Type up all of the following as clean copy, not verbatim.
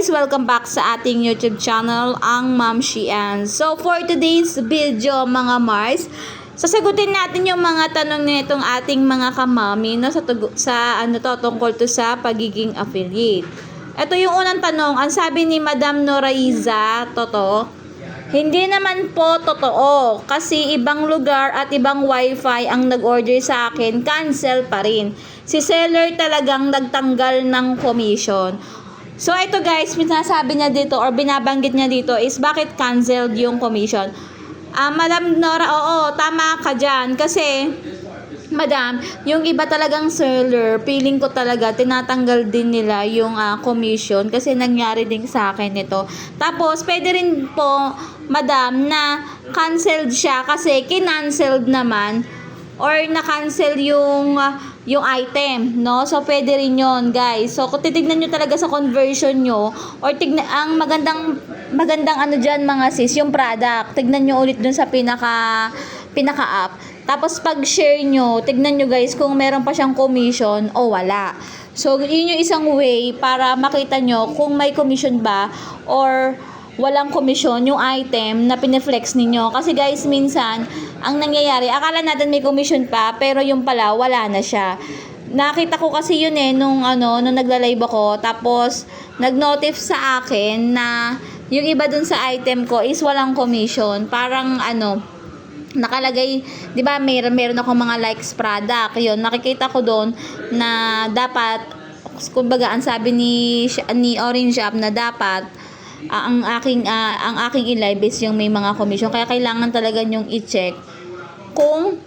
guys! Welcome back sa ating YouTube channel, ang Ma'am Shian. So for today's video mga Mars, sasagutin natin yung mga tanong nitong ating mga kamami no, tungkol to sa pagiging affiliate. Ito yung unang tanong, ang sabi ni Madam Noraiza, totoo? Hindi naman po totoo kasi ibang lugar at ibang wifi ang nag-order sa akin, cancel pa rin. Si seller talagang nagtanggal ng commission. So ito guys, sinasabi niya dito or binabanggit niya dito is bakit canceled yung commission. Madam Nora, oo, tama ka dyan kasi Madam, yung iba talagang seller, feeling ko talaga tinatanggal din nila yung commission kasi nangyari din sa akin ito. Tapos pwede rin po Madam na canceled siya kasi kinancelled naman or na-cancel yung item, no? So pwede rin 'yon, guys. So kung titignan niyo talaga sa conversion nyo or ang magandang ano diyan mga sis, yung product. Tignan niyo ulit dun sa pinaka-app. Tapos pag share nyo, tignan nyo guys kung meron pa siyang commission o wala. So yun yung isang way para makita nyo kung may commission ba or walang komisyon yung item na pineflex ninyo. Kasi guys, minsan, ang nangyayari, akala natin may commission pa, pero yung pala, wala na siya. Nakita ko kasi yun nung nagla-live ako, tapos, nag-notif sa akin na yung iba dun sa item ko is walang commission. Parang, nakalagay, di ba, meron ako mga likes product. Yun, nakikita ko doon na dapat, kumbaga, ang sabi ni Orange App na dapat, ang aking i-live is yung may mga commission. Kaya kailangan talaga nyong i-check kung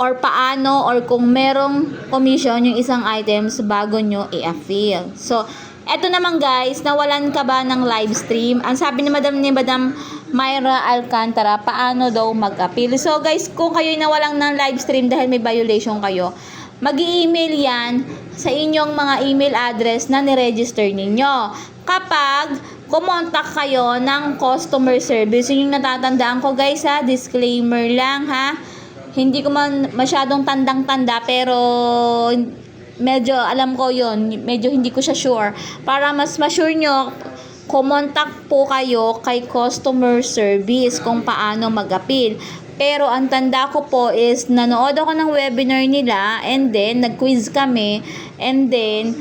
or paano or kung merong commission yung isang items bago nyo i-affiliate. So, eto naman guys, nawalan ka ba ng live stream? Ang sabi ni Madam Myra Alcantara, paano daw mag-appeal? So guys, kung kayo'y nawalan ng live stream dahil may violation kayo, mag-i-email yan sa inyong mga email address na niregister ninyo. Kapag kumontak kayo ng customer service, yun yung natatandaan ko guys ha, disclaimer lang ha. Hindi ko man masyadong tandang-tanda pero medyo alam ko yun, medyo hindi ko siya sure. Para mas ma-sure nyo, kumontak po kayo kay customer service kung paano mag-appeal. Pero ang tanda ko po is nanood ako ng webinar nila and then nag-quiz kami and then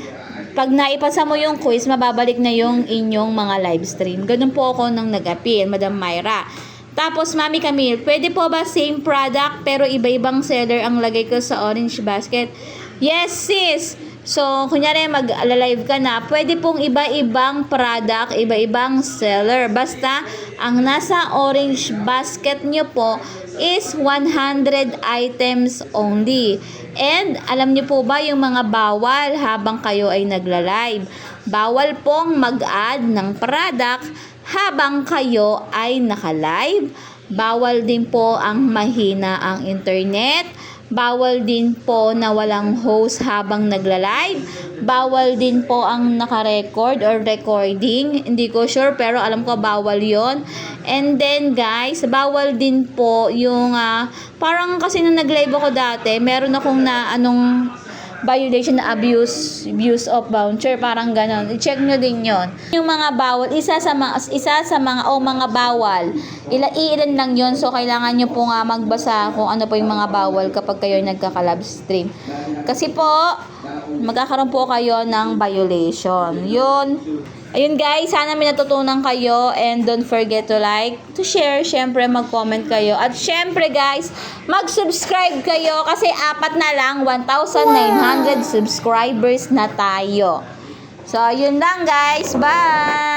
pag naipasa mo yung quiz, mababalik na yung inyong mga live stream. Ganun po ako nang nag-appeal, Madam Myra. Tapos, Mami Camille, pwede po ba same product pero iba-ibang seller ang lagay ko sa orange basket? Yes, sis! So, kunyari mag-live ka na, pwede pong iba-ibang product, iba-ibang seller. Basta, ang nasa orange basket nyo po is 100 items only. And, alam nyo po ba yung mga bawal habang kayo ay nagla-live? Bawal pong mag-add ng product habang kayo ay naka-live. Bawal din po ang mahina ang internet. Bawal din po na walang host habang nagla-live. Bawal din po ang naka-record or recording. Hindi ko sure pero alam ko bawal yon. And then guys, bawal din po yung parang kasi nung nag-live ako dati, meron akong violation na abuse of voucher, parang ganon. I-check nyo din yon. Yung mga bawal, isa sa mga bawal, ilan lang yon. So, kailangan nyo po nga magbasa kung ano po yung mga bawal kapag kayo nagkaka-live stream. Kasi po, magkakaroon po kayo ng violation. Yun. Ayun guys, sana may natutunan kayo and don't forget to like, to share, syempre mag-comment kayo. At syempre guys, mag-subscribe kayo kasi 4 na lang, 1,900 subscribers na tayo. So, yun lang guys. Bye!